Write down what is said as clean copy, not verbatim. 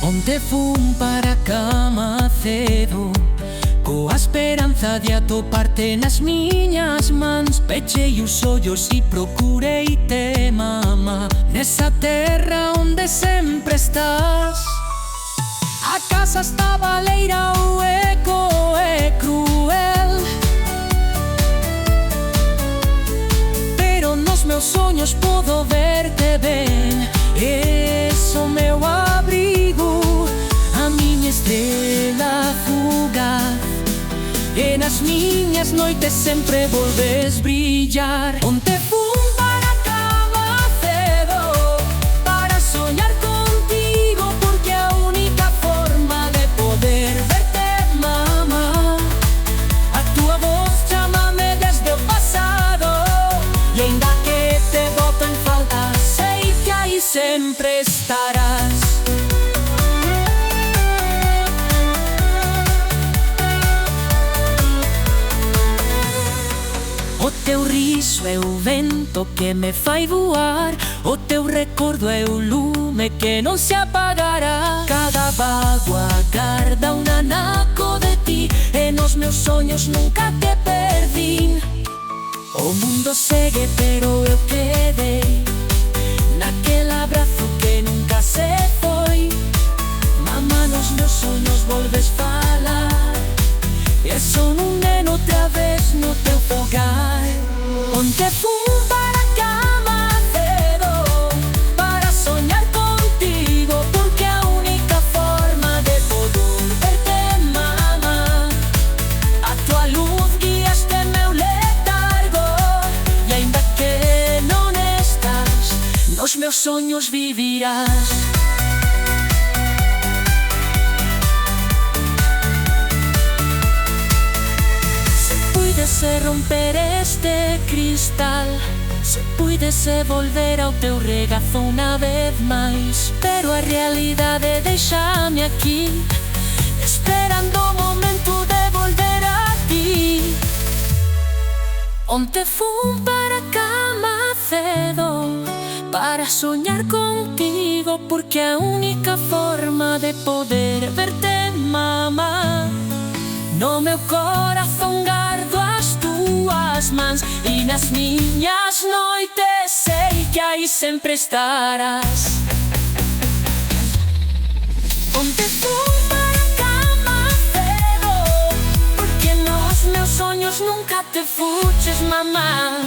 Onte fun para a cama cedo, coa esperanza de atoparte nas miñas mans. Pechei os ollos e procurei te, mamá, nesa terra onde sempre estás. A casa está baleira, o eco é cruel, pero nos meus soños podo verte ben. Es o meu abrigo, a miña estrela fugaz, e nas miñas noites sempre volves brillar. Onte fun para a cama cedo, para soñar contigo, porque a única forma de poder verte, mamá, a túa voz chámame desde o pasado, e aínda que te boto en falta, sei que aí sempre estarás. O teu riso é o vento que me fai voar, o teu recordo é o lume que non se apagará. Cada vago agarda un anaco de ti, e nos meus soños nunca te perdín. O mundo segue pero eu quedei naquele abrazo que nunca se foi. Mamá, nos meus soños volves falar, e son un neno outra vez no teu fogar. Onte fun para a cama cedo, para soñar contigo, porque a única forma de poder verte, mamá, a tua luz guía este meu letargo, e aínda que non estás, nos meus soños vivirás. Se romper este cristal, se puidese volver ao teu regazo unha vez máis, pero a realidade deixame aquí, esperando o momento de volver a ti. Onte fun para a cama cedo, para soñar contigo, porque a única forma de poder verte, mamá, no meu corazón gardo as túas mans, e nas miñas noites sei que aí sempre estarás. Onte fun para a cama cedo, porque nos meus soños nunca te fuches, mamá.